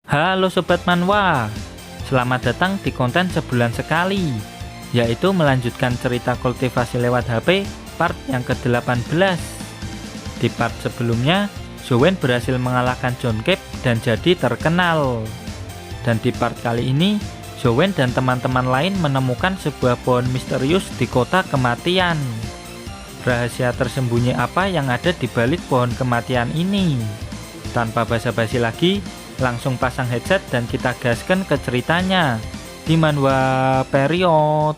Halo Sobat Manhwa, selamat datang di konten sebulan sekali, yaitu melanjutkan cerita kultivasi lewat HP part yang ke-18. Di part sebelumnya, Jowen berhasil mengalahkan John Cape dan jadi terkenal. Dan di part kali ini, Jowen dan teman-teman lain menemukan sebuah pohon misterius di kota kematian. Rahasia tersembunyi apa yang ada di balik pohon kematian ini? Tanpa basa-basi lagi, langsung pasang headset dan kita gaskan ke ceritanya di Manhwa Period.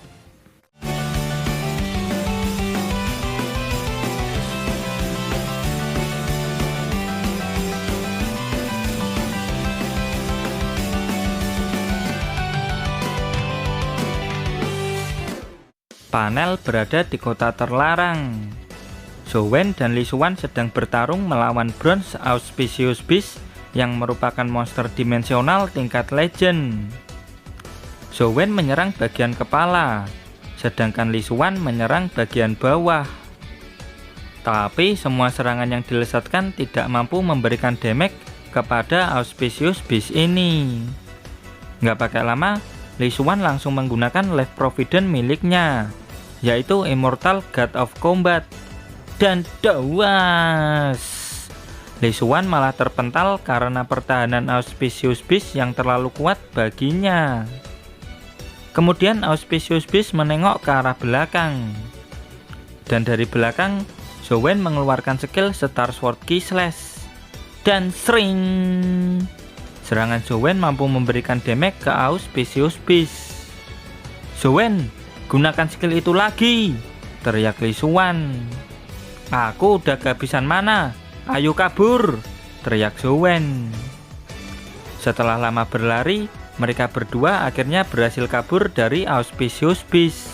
Panel berada di kota terlarang. Jowen dan Lee Suwan sedang bertarung melawan Bronze Auspicious Beast yang merupakan monster dimensional tingkat legend. Jowen menyerang bagian kepala, sedangkan Lee Suwan menyerang bagian bawah. Tapi semua serangan yang dilesatkan tidak mampu memberikan damage kepada Auspicious Beast ini. Nggak pakai lama, Lee Suwan langsung menggunakan Life Provident miliknya, yaitu Immortal God of Combat. Dan dawas! Lee Suwan malah terpental karena pertahanan Auspicious Beast yang terlalu kuat baginya. Kemudian Auspicious Beast menengok ke arah belakang. Dan dari belakang, Jowen mengeluarkan skill Star Sword Ki Slash. Dan sering! Serangan Jowen mampu memberikan damage ke Auspicious Beast. "Jowen, gunakan skill itu lagi!" teriak Lee Suwan. "Aku udah kehabisan mana. Ayo kabur!" teriak Jowen. Setelah lama berlari, mereka berdua akhirnya berhasil kabur dari Auspicious Beast.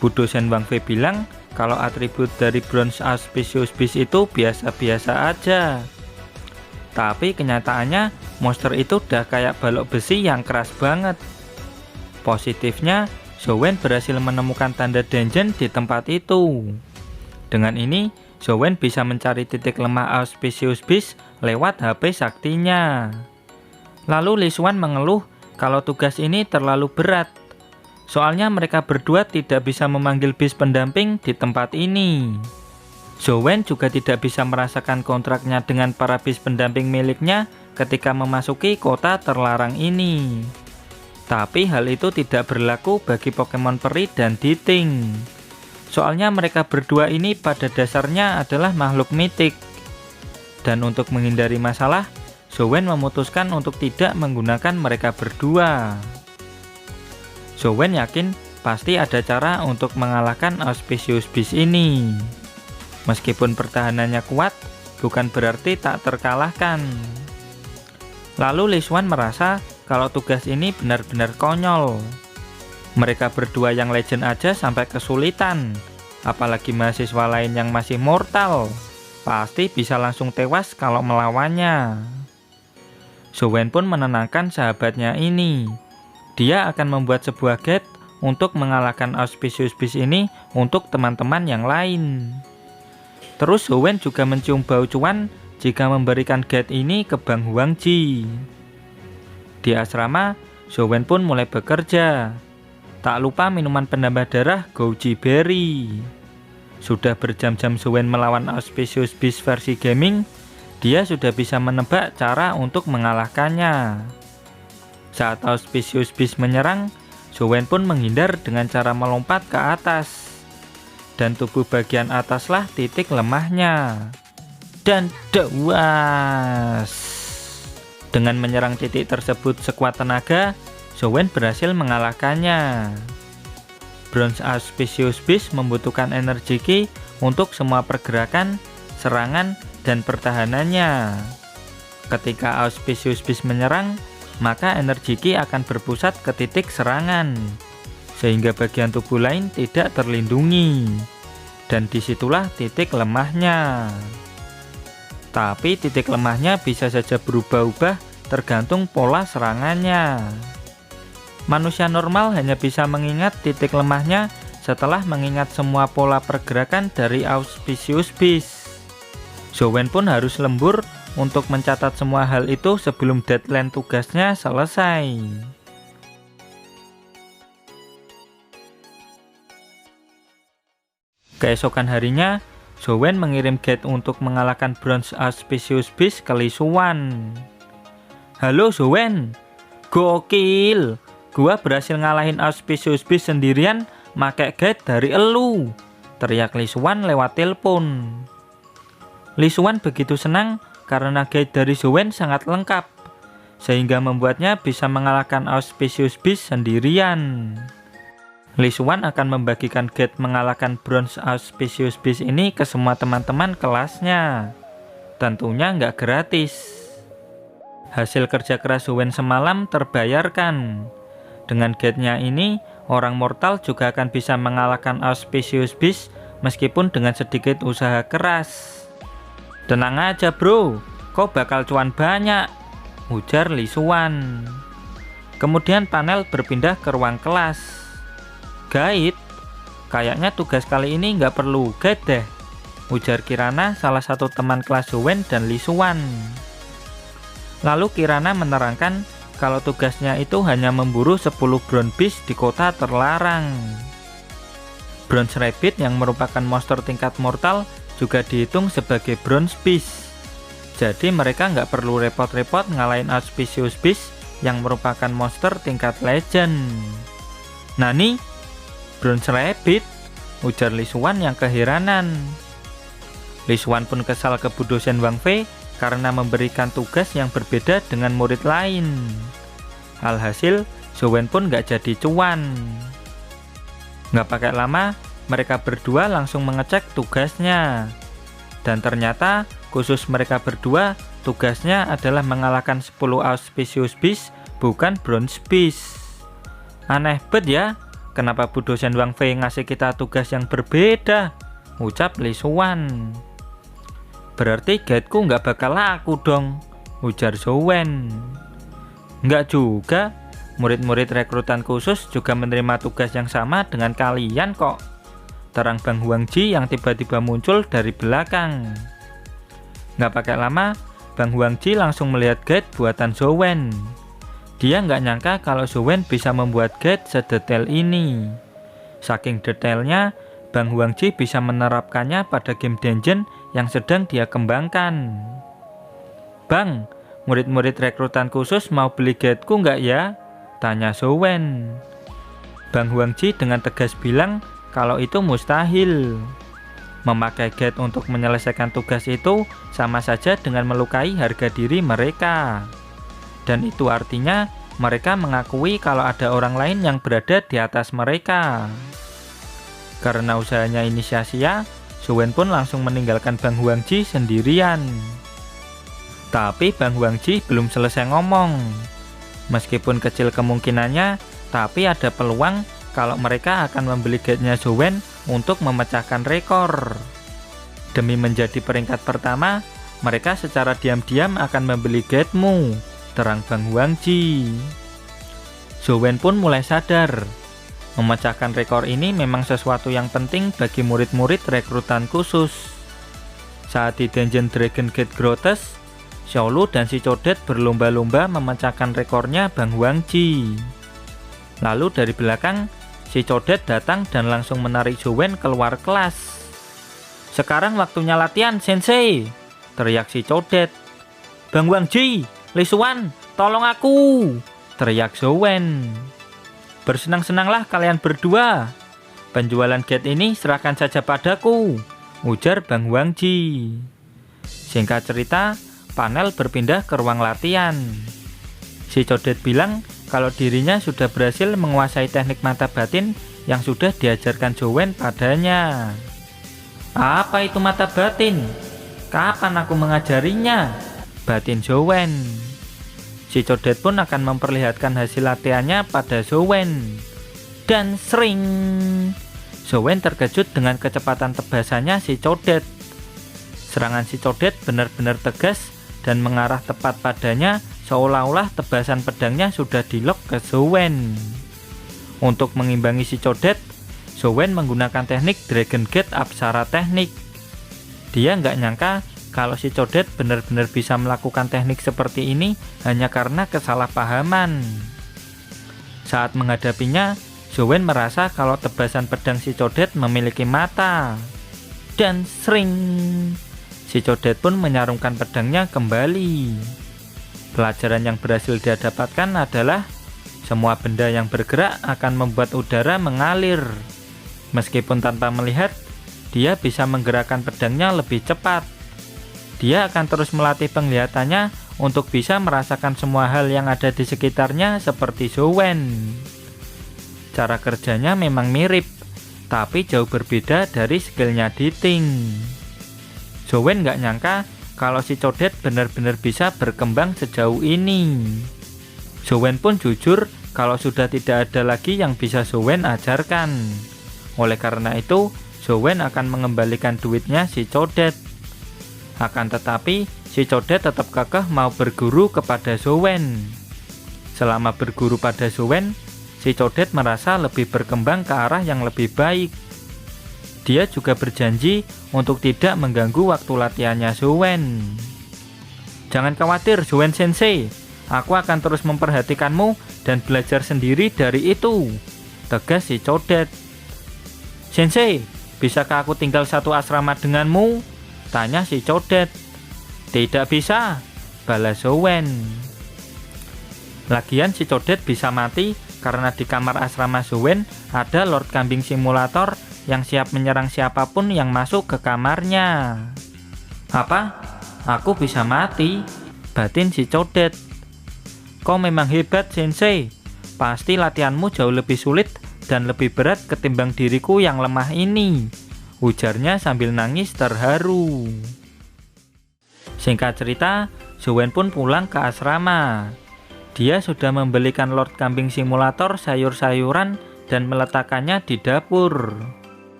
Budo Shen Wang Fei bilang kalau atribut dari Bronze Auspicious Beast itu biasa-biasa aja. Tapi kenyataannya monster itu udah kayak balok besi yang keras banget. Positifnya, Jowen berhasil menemukan tanda dungeon di tempat itu. Dengan ini, Jowen bisa mencari titik lemah Auspicious Beast lewat HP saktinya. Lalu Lee Suwan mengeluh kalau tugas ini terlalu berat. Soalnya mereka berdua tidak bisa memanggil beast pendamping di tempat ini. Jowen juga tidak bisa merasakan kontraknya dengan para beast pendamping miliknya ketika memasuki kota terlarang ini. Tapi hal itu tidak berlaku bagi Pokemon Peri dan Diting. Soalnya mereka berdua ini pada dasarnya adalah makhluk mitik. Dan untuk menghindari masalah, Jowen memutuskan untuk tidak menggunakan mereka berdua. Jowen yakin pasti ada cara untuk mengalahkan Auspicious Beast ini. Meskipun pertahanannya kuat, bukan berarti tak terkalahkan. Lalu Lee Suwan merasa kalau tugas ini benar-benar konyol. Mereka berdua yang legend aja sampai kesulitan, apalagi mahasiswa lain yang masih mortal. Pasti bisa langsung tewas kalau melawannya. Jowen pun menenangkan sahabatnya ini. Dia akan membuat sebuah gate untuk mengalahkan Auspicious Beast ini untuk teman-teman yang lain. Terus Jowen juga mencium bau cuan jika memberikan gate ini ke Bang Huangji. Di asrama, Jowen pun mulai bekerja. Tak lupa minuman penambah darah Goji Berry. Sudah berjam-jam Jowen melawan Auspicious Beast versi gaming, dia sudah bisa menebak cara untuk mengalahkannya. Saat Auspicious Beast menyerang, Jowen pun menghindar dengan cara melompat ke atas. Dan tubuh bagian ataslah titik lemahnya. Dan dawas! Dengan menyerang titik tersebut sekuat tenaga, Jowen berhasil mengalahkannya. Bronze Auspicious Beast membutuhkan energi Ki untuk semua pergerakan, serangan, dan pertahanannya. Ketika Auspicious Beast menyerang, maka energi Ki akan berpusat ke titik serangan, sehingga bagian tubuh lain tidak terlindungi. Dan disitulah titik lemahnya. Tapi titik lemahnya bisa saja berubah-ubah tergantung pola serangannya. Manusia normal hanya bisa mengingat titik lemahnya setelah mengingat semua pola pergerakan dari Auspicious Beast. Jowen pun harus lembur untuk mencatat semua hal itu sebelum deadline tugasnya selesai. Keesokan harinya, Zowen mengirim Gate untuk mengalahkan Bronze Auspicious Beast ke Lee Suwan. Halo Zowen, gokil! Gua berhasil ngalahin Auspicious Beast sendirian make Gate dari elu, teriak Lee Suwan lewat telepon. Lee Suwan begitu senang karena Gate dari Zowen sangat lengkap, sehingga membuatnya bisa mengalahkan Auspicious Beast sendirian. Lee Suwan akan membagikan Gate mengalahkan Bronze Auspicious Beast ini ke semua teman-teman kelasnya. Tentunya nggak gratis. Hasil kerja keras Zowen semalam terbayarkan. Dengan Gate-nya ini, orang mortal juga akan bisa mengalahkan Auspicious Beast meskipun dengan sedikit usaha keras. Tenang aja bro, kau bakal cuan banyak, ujar Lee Suwan. Kemudian panel berpindah ke ruang kelas. Guide, kayaknya tugas kali ini nggak perlu guide deh, ujar Kirana, salah satu teman kelas Zowen dan Lee Suwan. Lalu Kirana menerangkan kalau tugasnya itu hanya memburu 10 Bronze Beast di kota terlarang. Bronze Rabbit yang merupakan monster tingkat mortal juga dihitung sebagai Bronze Beast. Jadi mereka nggak perlu repot-repot ngalahin Auspicious Beast yang merupakan monster tingkat legend. Nani? Bronze Rabbit? Ujar Lee Suwan yang keheranan. Lee Suwan pun kesal ke Bu dosen Wang Fei karena memberikan tugas yang berbeda dengan murid lain. Alhasil, Zowen pun nggak jadi cuan. Nggak pakai lama, mereka berdua langsung mengecek tugasnya. Dan ternyata, khusus mereka berdua, tugasnya adalah mengalahkan 10 Auspicious Beast, bukan Bronze Beast. Aneh bet ya, kenapa Bu dosen Wang Fei ngasih kita tugas yang berbeda, ucap Lee Suwan. Berarti guide-ku nggak bakal laku dong, ujar Zowen. Nggak juga, murid-murid rekrutan khusus juga menerima tugas yang sama dengan kalian kok, terang Bang Huangji yang tiba-tiba muncul dari belakang. Nggak pakai lama, Bang Huangji langsung melihat guide buatan Zowen. Dia nggak nyangka kalau Zowen bisa membuat guide sedetail ini. Saking detailnya, Bang Huangji bisa menerapkannya pada game dungeon yang sedang dia kembangkan. Bang, murid-murid rekrutan khusus mau beli guide-ku nggak ya? Tanya Zowen. Bang Huangji dengan tegas bilang kalau itu mustahil. Memakai guide untuk menyelesaikan tugas itu sama saja dengan melukai harga diri mereka. Dan itu artinya mereka mengakui kalau ada orang lain yang berada di atas mereka. Karena usahanya ini sia-sia, Zowen pun langsung meninggalkan Bang Huangji sendirian. Tapi Bang Huangji belum selesai ngomong. Meskipun kecil kemungkinannya, tapi ada peluang kalau mereka akan membeli guide-nya Zowen untuk memecahkan rekor. Demi menjadi peringkat pertama, mereka secara diam-diam akan membeli guide-mu, terang Bang Huangji. Zowen pun mulai sadar. Memecahkan rekor ini memang sesuatu yang penting bagi murid-murid rekrutan khusus. Saat di Dungeon Dragon Gate Grotesque, Xiaolu dan si Codet berlomba-lomba memecahkan rekornya Bang Huangji. Lalu dari belakang, si Codet datang dan langsung menarik Zowen keluar kelas. Sekarang waktunya latihan, Sensei, teriak si Codet. Bang Huangji, Lee Suwan, tolong aku, teriak Zowen. Bersenang-senanglah kalian berdua. Penjualan gate ini serahkan saja padaku, ujar Bang Huangji. Singkat cerita, panel berpindah ke ruang latihan. Si Codet bilang kalau dirinya sudah berhasil menguasai teknik mata batin yang sudah diajarkan Zowen padanya. Apa itu mata batin? Kapan aku mengajarinya? Batin Zowen. Si Codet pun akan memperlihatkan hasil latihannya pada Zowen. Dan sering. Zowen terkejut dengan kecepatan tebasannya si Codet. Serangan si Codet benar-benar tegas dan mengarah tepat padanya, seolah-olah tebasan pedangnya sudah dilok ke Zowen. Untuk mengimbangi si Codet, Zowen menggunakan teknik Dragon Gate Apsara Teknik. Dia nggak nyangka kalau si Codet benar-benar bisa melakukan teknik seperti ini hanya karena kesalahpahaman. Saat menghadapinya, Zowen merasa kalau tebasan pedang si Codet memiliki mata. Dan sering, si Codet pun menyarungkan pedangnya kembali. Pelajaran yang berhasil dia dapatkan adalah semua benda yang bergerak akan membuat udara mengalir. Meskipun tanpa melihat, dia bisa menggerakkan pedangnya lebih cepat. Dia akan terus melatih penglihatannya untuk bisa merasakan semua hal yang ada di sekitarnya seperti Zowen. Cara kerjanya memang mirip, tapi jauh berbeda dari skillnya Diting. Zowen gak nyangka kalau si Codet benar-benar bisa berkembang sejauh ini. Zowen pun jujur kalau sudah tidak ada lagi yang bisa Zowen ajarkan. Oleh karena itu, Zowen akan mengembalikan duitnya si Codet. Akan tetapi, si Codet tetap kekeh mau berguru kepada Zowen. Selama berguru pada Zowen, si Codet merasa lebih berkembang ke arah yang lebih baik. Dia juga berjanji untuk tidak mengganggu waktu latihannya Zowen. Jangan khawatir Zowen Sensei, aku akan terus memperhatikanmu dan belajar sendiri dari itu, tegas si Codet. Sensei, bisakah aku tinggal satu asrama denganmu? Tanya si Codet. Tidak bisa, balas Zowen. Lagian si Codet bisa mati karena di kamar asrama Zowen ada Lord Kambing Simulator yang siap menyerang siapapun yang masuk ke kamarnya. Apa? Aku bisa mati? Batin si Codet. Kau memang hebat, Sensei. Pasti latihanmu jauh lebih sulit dan lebih berat ketimbang diriku yang lemah ini, ujarnya sambil nangis terharu. Singkat cerita, Zowen pun pulang ke asrama. Dia sudah membelikan Lord Kambing Simulator sayur-sayuran dan meletakkannya di dapur.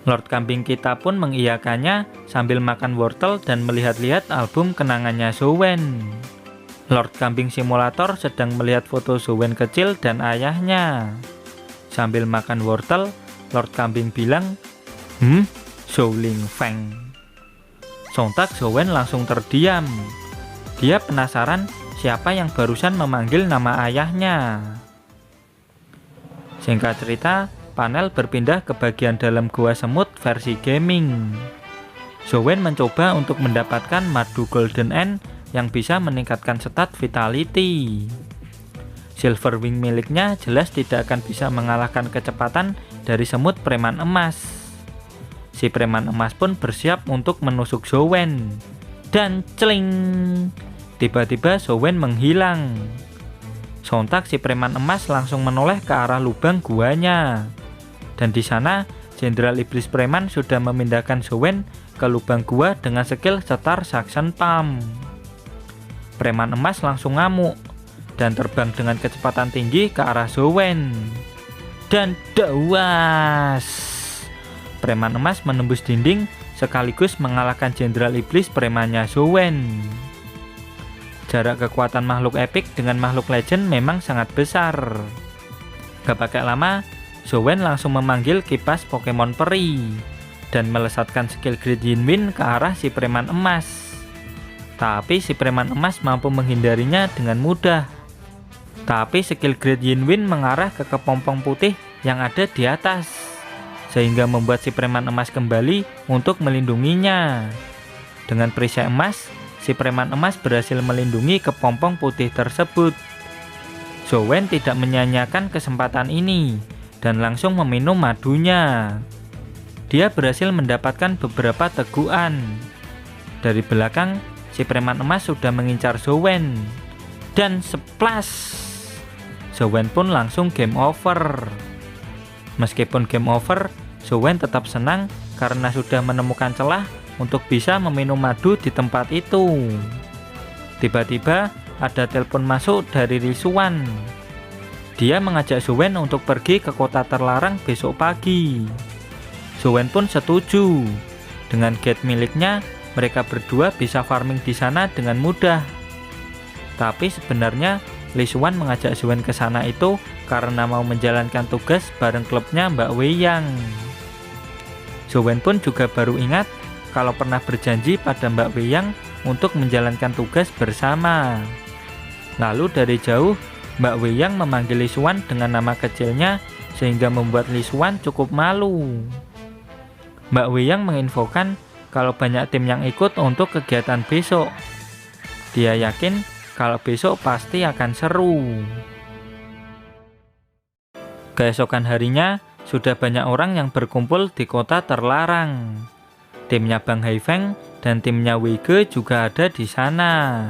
Lord Kambing kita pun mengiyakannya sambil makan wortel dan melihat-lihat album kenangannya Zowen. Lord Kambing Simulator sedang melihat foto Zowen kecil dan ayahnya. Sambil makan wortel, Lord Kambing bilang, Zhou Ling Feng. Sontak Zowen langsung terdiam. Dia penasaran siapa yang barusan memanggil nama ayahnya. Singkat cerita, panel berpindah ke bagian dalam gua semut versi gaming. Zowen mencoba untuk mendapatkan madu Golden End yang bisa meningkatkan stat vitality. Silver Wing miliknya jelas tidak akan bisa mengalahkan kecepatan dari semut preman emas. Si preman emas pun bersiap untuk menusuk Zowen. Dan celing! Tiba-tiba Zowen menghilang. Sontak si preman emas langsung menoleh ke arah lubang guanya. Dan di sana, Jenderal Iblis Preman sudah memindahkan Zowen ke lubang gua dengan skill Star Suction Palm. Preman emas langsung ngamuk dan terbang dengan kecepatan tinggi ke arah Zowen. Dan dawas! Preman emas menembus dinding sekaligus mengalahkan Jenderal Iblis Premannya Zowen. Jarak kekuatan makhluk epik dengan makhluk legend memang sangat besar. Gak pakai lama, Zowen langsung memanggil kipas Pokemon Peri dan melesatkan skill Great Yin Wind ke arah si preman emas. Tapi si preman emas mampu menghindarinya dengan mudah. Tapi skill Great Yin Wind mengarah ke kepompong putih yang ada di atas, sehingga membuat si preman emas kembali untuk melindunginya. Dengan perisai emas, si preman emas berhasil melindungi kepompong putih tersebut. Zowen tidak menyia-nyiakan kesempatan ini dan langsung meminum madunya. Dia berhasil mendapatkan beberapa teguhan. Dari belakang, si preman emas sudah mengincar Zowen. Dan seplas! Zowen pun langsung game over. Meskipun game over, Zowen tetap senang karena sudah menemukan celah untuk bisa meminum madu di tempat itu. Tiba-tiba ada telepon masuk dari Lisuan. Dia mengajak Zowen untuk pergi ke kota terlarang besok pagi. Zowen pun setuju. Dengan gate miliknya, mereka berdua bisa farming di sana dengan mudah. Tapi sebenarnya Lisuan mengajak Zowen ke sana itu karena mau menjalankan tugas bareng klubnya Mbak Wei Yang. Zowen pun juga baru ingat kalau pernah berjanji pada Mbak Weyang untuk menjalankan tugas bersama. Lalu dari jauh, Mbak Weyang memanggil Lee Suwan dengan nama kecilnya sehingga membuat Lee Suwan cukup malu. Mbak Weyang menginfokan kalau banyak tim yang ikut untuk kegiatan besok. Dia yakin kalau besok pasti akan seru. Keesokan harinya, sudah banyak orang yang berkumpul di kota terlarang. Timnya Bang Haifeng dan timnya Weige juga ada di sana.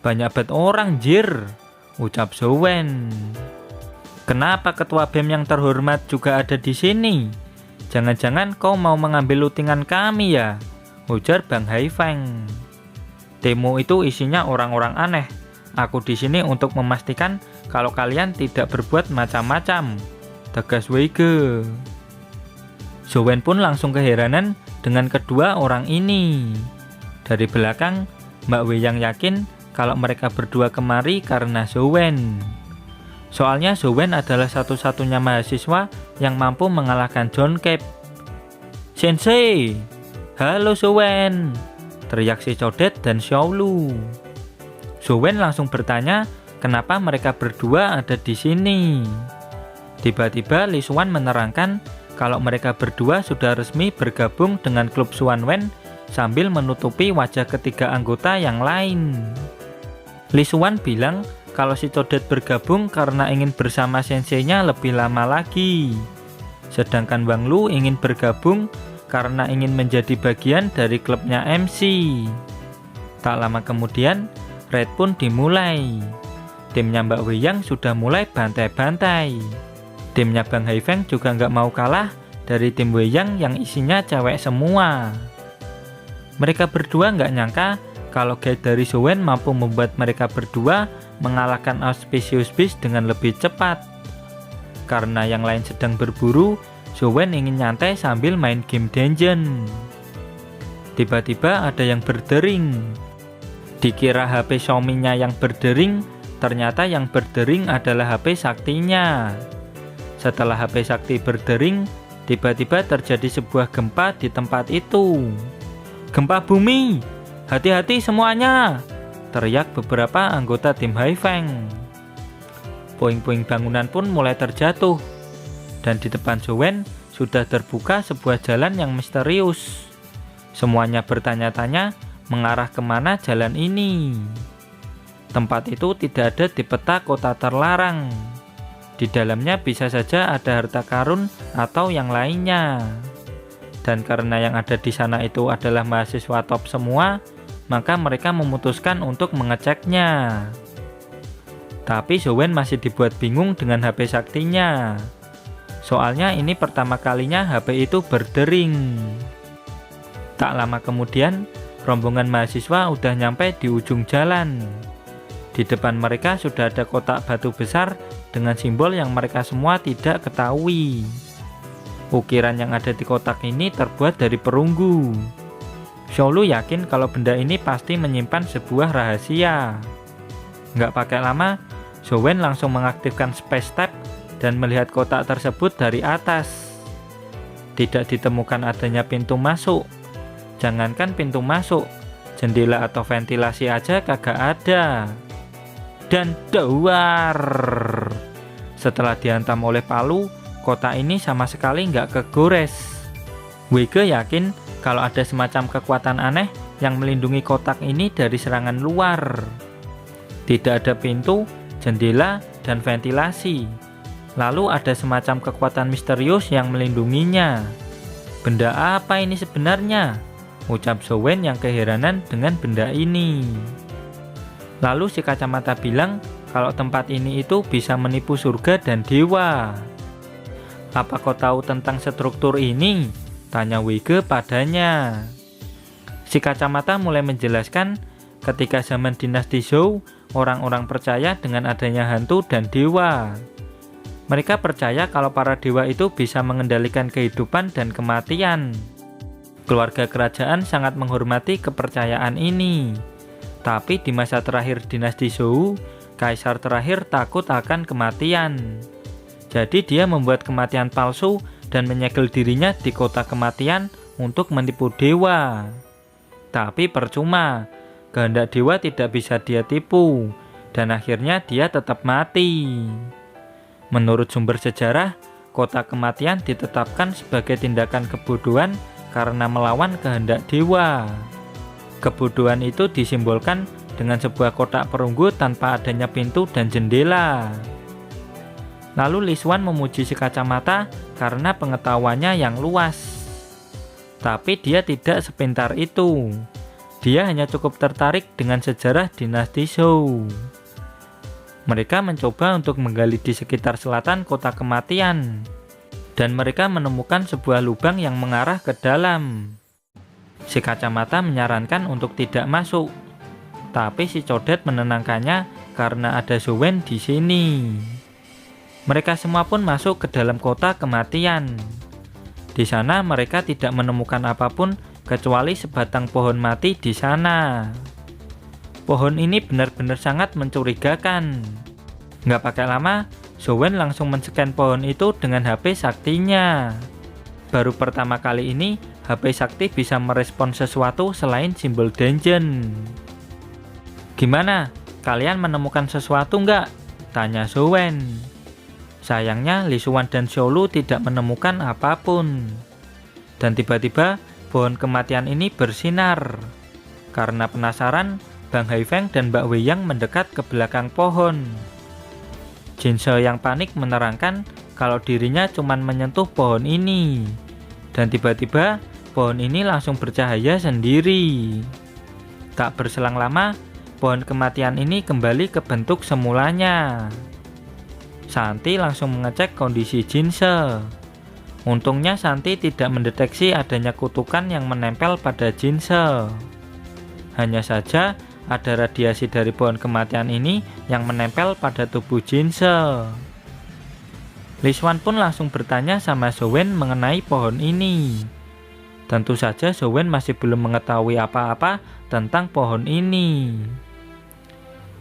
Banyak banget orang, jir, ucap Zhou-wen. Kenapa ketua BEM yang terhormat juga ada di sini? Jangan-jangan kau mau mengambil lutingan kami ya? Ujar Bang Haifeng. Timmu itu isinya orang-orang aneh. Aku di sini untuk memastikan kalau kalian tidak berbuat macam-macam, tegas Weige. Zhou-wen pun langsung keheranan dengan kedua orang ini. Dari belakang, Mbak Weyang yakin kalau mereka berdua kemari karena Zhou-wen. Soalnya Zhou-wen adalah satu-satunya mahasiswa yang mampu mengalahkan John Cape. Sensei, halo Zhou-wen, teriak si Codet dan Xiaolu. Zhou-wen langsung bertanya kenapa mereka berdua ada di sini. Tiba-tiba Lee Suwan menerangkan kalau mereka berdua sudah resmi bergabung dengan klub Suwanwen sambil menutupi wajah ketiga anggota yang lain. Lee Suwan bilang kalau si Codet bergabung karena ingin bersama senseinya lebih lama lagi. Sedangkan Wang Lu ingin bergabung karena ingin menjadi bagian dari klubnya MC. Tak lama kemudian, raid pun dimulai. Timnya Mbak Weyang sudah mulai bantai-bantai. Timnya Bang Haifeng juga nggak mau kalah dari tim Weyang yang isinya cewek semua. Mereka berdua nggak nyangka kalau guide dari Zhou-wen mampu membuat mereka berdua mengalahkan Auspicious Beast dengan lebih cepat. Karena yang lain sedang berburu, Zhou-wen ingin nyantai sambil main game dungeon. Tiba-tiba ada yang berdering. Dikira HP Xiaomi-nya yang berdering, ternyata yang berdering adalah HP saktinya. Setelah HP sakti berdering, tiba-tiba terjadi sebuah gempa di tempat itu. Gempa bumi! Hati-hati semuanya! Teriak beberapa anggota tim Haifeng. Puing-puing bangunan pun mulai terjatuh. Dan di depan Zhou-wen sudah terbuka sebuah jalan yang misterius. Semuanya bertanya-tanya mengarah kemana jalan ini. Tempat itu tidak ada di peta kota terlarang. Di dalamnya bisa saja ada harta karun atau yang lainnya. Dan karena yang ada di sana itu adalah mahasiswa top semua, maka mereka memutuskan untuk mengeceknya. Tapi Zhou-wen masih dibuat bingung dengan HP saktinya. Soalnya ini pertama kalinya HP itu berdering. Tak lama kemudian, rombongan mahasiswa udah nyampe di ujung jalan. Di depan mereka sudah ada kotak batu besar dengan simbol yang mereka semua tidak ketahui. Ukiran yang ada di kotak ini terbuat dari perunggu. Xiaolu yakin kalau benda ini pasti menyimpan sebuah rahasia. Nggak pakai lama, Zhou-wen langsung mengaktifkan Space Tab dan melihat kotak tersebut dari atas. Tidak ditemukan adanya pintu masuk. Jangankan pintu masuk, jendela atau ventilasi aja kagak ada. Dan duar! Setelah dihantam oleh palu, kotak ini sama sekali nggak kegores. Weige yakin kalau ada semacam kekuatan aneh yang melindungi kotak ini dari serangan luar. Tidak ada pintu, jendela, dan ventilasi. Lalu ada semacam kekuatan misterius yang melindunginya. Benda apa ini sebenarnya? Ucap Zhou-wen yang keheranan dengan benda ini. Lalu si kacamata bilang kalau tempat ini itu bisa menipu surga dan dewa. Apa kau tahu tentang struktur ini? Tanya Weige padanya. Si kacamata mulai menjelaskan ketika zaman dinasti Zhou, orang-orang percaya dengan adanya hantu dan dewa. Mereka percaya kalau para dewa itu bisa mengendalikan kehidupan dan kematian. Keluarga kerajaan sangat menghormati kepercayaan ini. Tapi di masa terakhir dinasti Zhou, kaisar terakhir takut akan kematian. Jadi dia membuat kematian palsu dan menyegel dirinya di kota kematian untuk menipu dewa. Tapi percuma, kehendak dewa tidak bisa dia tipu, dan akhirnya dia tetap mati. Menurut sumber sejarah, kota kematian ditetapkan sebagai tindakan kebodohan karena melawan kehendak dewa. Kebodohan itu disimbolkan dengan sebuah kotak perunggu tanpa adanya pintu dan jendela. Lalu Lisuan memuji si kacamata karena pengetahuannya yang luas. Tapi dia tidak sepintar itu. Dia hanya cukup tertarik dengan sejarah dinasti Zhou. Mereka mencoba untuk menggali di sekitar selatan kota kematian. Dan mereka menemukan sebuah lubang yang mengarah ke dalam. Si kacamata menyarankan untuk tidak masuk. Tapi si Codet menenangkannya karena ada Zhou Wen di sini. Mereka semua pun masuk ke dalam kota kematian. Di sana mereka tidak menemukan apapun kecuali sebatang pohon mati di sana. Pohon ini benar-benar sangat mencurigakan. Nggak pakai lama, Zhou Wen langsung men-scan pohon itu dengan HP saktinya. Baru pertama kali ini, HP sakti bisa merespon sesuatu selain simbol dungeon. Gimana? Kalian menemukan sesuatu nggak? Tanya Zhou Wen. Sayangnya Lisuan dan Xiaolu tidak menemukan apapun. Dan tiba-tiba pohon kematian ini bersinar. Karena penasaran, Bang Haifeng dan Mbak Weiyang mendekat ke belakang pohon. Jinse yang panik menerangkan kalau dirinya cuma menyentuh pohon ini. Dan tiba-tiba pohon ini langsung bercahaya sendiri. Tak berselang lama, pohon kematian ini kembali ke bentuk semulanya. Santi langsung mengecek kondisi Jinse. Untungnya Santi tidak mendeteksi adanya kutukan yang menempel pada Jinse. Hanya saja ada radiasi dari pohon kematian ini yang menempel pada tubuh Jinse. Lisuan pun langsung bertanya sama Zhou Wen mengenai pohon ini. Tentu saja Zhou Wen masih belum mengetahui apa-apa tentang pohon ini.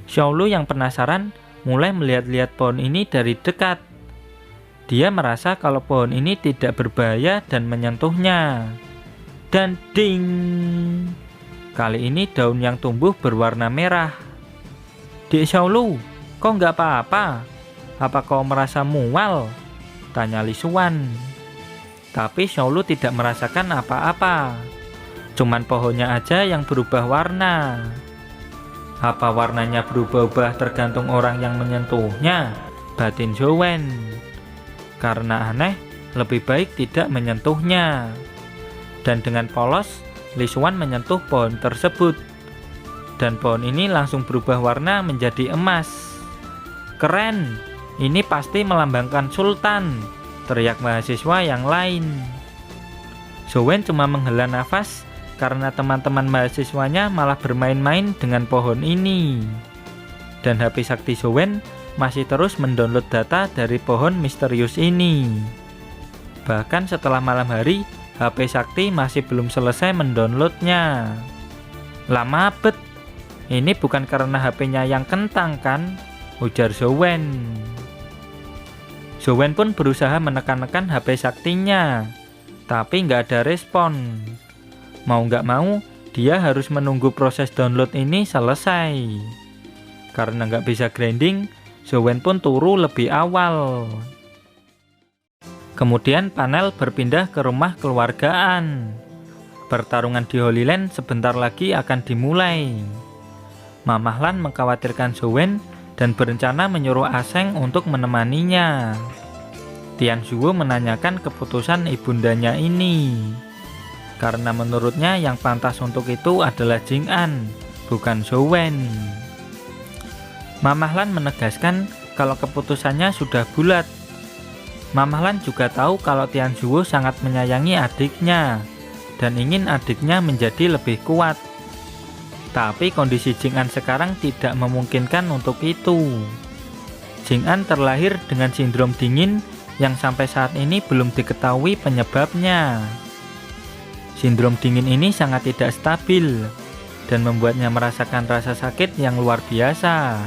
Xiaolu yang penasaran mulai melihat-lihat pohon ini dari dekat. Dia merasa kalau pohon ini tidak berbahaya dan menyentuhnya. Dan ding! Kali ini daun yang tumbuh berwarna merah. Dek Xiaolu, kok nggak apa-apa? Apa kau merasa mual? Tanya Lisuan. Tapi Xiaolu tidak merasakan apa-apa. Cuman pohonnya aja yang berubah warna. Apa warnanya berubah-ubah tergantung orang yang menyentuhnya? Batin Zhou Wen. Karena aneh, lebih baik tidak menyentuhnya. Dan dengan polos, Lisuan menyentuh pohon tersebut. Dan pohon ini langsung berubah warna menjadi emas. Keren! Ini pasti melambangkan sultan, teriak mahasiswa yang lain. Zhou Wen cuma menghela nafas karena teman-teman mahasiswanya malah bermain-main dengan pohon ini. Dan HP sakti Zhou Wen masih terus mendownload data dari pohon misterius ini. Bahkan setelah malam hari, HP sakti masih belum selesai mendownloadnya. Lama bet. Ini bukan karena HP-nya yang kentang kan? Ujar Zhou Wen. Zhou Wen pun berusaha menekan-nekan HP saktinya, tapi nggak ada respon. Mau nggak mau, dia harus menunggu proses download ini selesai. Karena nggak bisa grinding, Zhou Wen pun turu lebih awal. Kemudian panel berpindah ke rumah keluargaan. Pertarungan di Holy Land sebentar lagi akan dimulai. Mamah Lan mengkhawatirkan Zhou Wen dan berencana menyuruh Aseng untuk menemaninya. Tian Zuo menanyakan keputusan ibundanya ini. Karena menurutnya yang pantas untuk itu adalah Jing An, bukan Zhou Wen. Mamah Lan menegaskan kalau keputusannya sudah bulat. Mamah Lan juga tahu kalau Tian Zuo sangat menyayangi adiknya dan ingin adiknya menjadi lebih kuat. Tapi kondisi Jing An sekarang tidak memungkinkan untuk itu. Jing An terlahir dengan sindrom dingin yang sampai saat ini belum diketahui penyebabnya. Sindrom dingin ini sangat tidak stabil dan membuatnya merasakan rasa sakit yang luar biasa.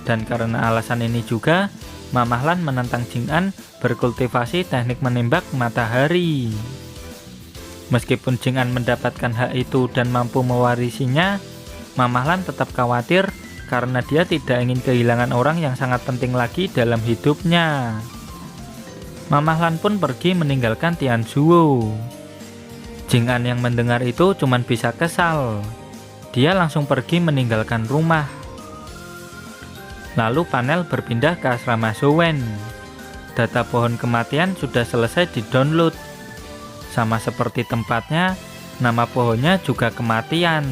Dan karena alasan ini juga, Mamah Lan menentang Jing An berkultivasi teknik menembak matahari. Meskipun Jing An mendapatkan hak itu dan mampu mewarisinya, Mamah Lan tetap khawatir karena dia tidak ingin kehilangan orang yang sangat penting lagi dalam hidupnya. Mamah Lan pun pergi meninggalkan Tianzhuo. Jing An yang mendengar itu cuma bisa kesal. Dia langsung pergi meninggalkan rumah. Lalu panel berpindah ke asrama Zhou Wen. Data pohon kematian sudah selesai di-download. Sama seperti tempatnya, nama pohonnya juga kematian.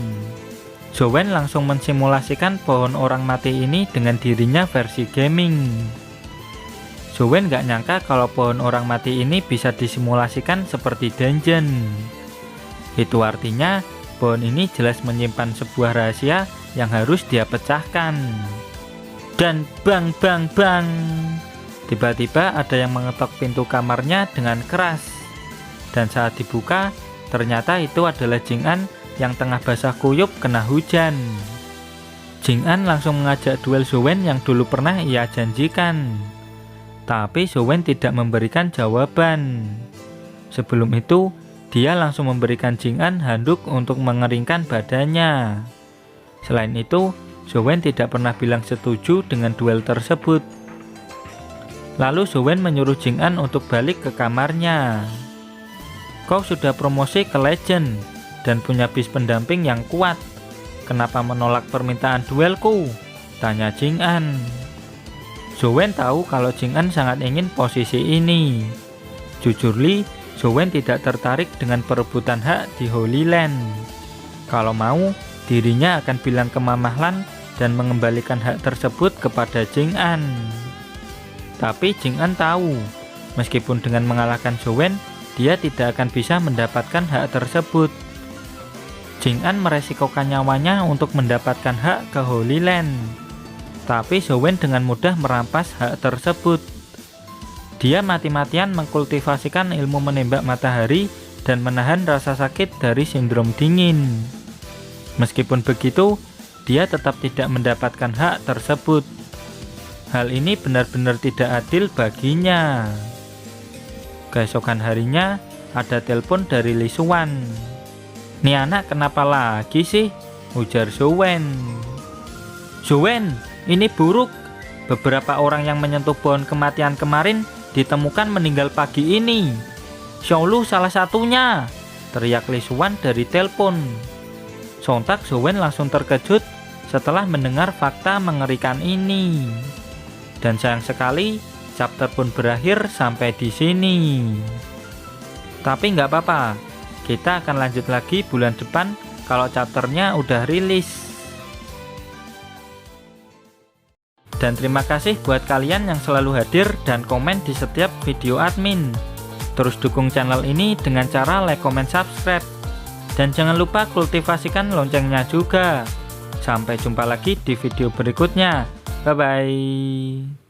Zhou Wen langsung mensimulasikan pohon orang mati ini dengan dirinya versi gaming. Zhou Wen gak nyangka kalau pohon orang mati ini bisa disimulasikan seperti dungeon. Itu artinya pohon ini jelas menyimpan sebuah rahasia yang harus dia pecahkan. Dan bang bang bang, tiba-tiba ada yang mengetok pintu kamarnya dengan keras. Dan saat dibuka, ternyata itu adalah Jing An yang tengah basah kuyup kena hujan. Jing An langsung mengajak duel Zhou Wen yang dulu pernah ia janjikan. Tapi Zhou Wen tidak memberikan jawaban. Sebelum itu, dia langsung memberikan Jing An handuk untuk mengeringkan badannya. Selain itu, Zhou Wen tidak pernah bilang setuju dengan duel tersebut. Lalu Zhou Wen menyuruh Jing An untuk balik ke kamarnya. Kau sudah promosi ke legend dan punya bis pendamping yang kuat. Kenapa menolak permintaan duelku? Tanya Jing An. Zhou Wen tahu kalau Jing An sangat ingin posisi ini. Jujur Li, Zhou Wen tidak tertarik dengan perebutan hak di Holy Land. Kalau mau, dirinya akan bilang ke Mamah Lan dan mengembalikan hak tersebut kepada Jing An. Tapi Jing An tahu, meskipun dengan mengalahkan Zhou Wen, dia tidak akan bisa mendapatkan hak tersebut. Jing An meresikokan nyawanya untuk mendapatkan hak ke Holy Land. Tapi Zhou Wen dengan mudah merampas hak tersebut. Dia mati-matian mengkultivasikan ilmu menembak matahari dan menahan rasa sakit dari sindrom dingin. Meskipun begitu, dia tetap tidak mendapatkan hak tersebut. Hal ini benar-benar tidak adil baginya. Keesokan harinya, ada telepon dari Li Xuan. "Nih anak kenapa lagi sih?" ujar Zhou Wen. "Zhou Wen, ini buruk. Beberapa orang yang menyentuh pohon kematian kemarin ditemukan meninggal pagi ini. Xiaolu salah satunya," teriak Li Xuan dari telepon. Sontak Zhou Wen langsung terkejut setelah mendengar fakta mengerikan ini. Dan sayang sekali, chapter pun berakhir sampai di sini. Tapi nggak apa-apa, kita akan lanjut lagi bulan depan kalau chapternya udah rilis. Dan terima kasih buat kalian yang selalu hadir dan komen di setiap video admin. Terus dukung channel ini dengan cara like, comment, subscribe. Dan jangan lupa kultivasikan loncengnya juga. Sampai jumpa lagi di video berikutnya. Bye-bye.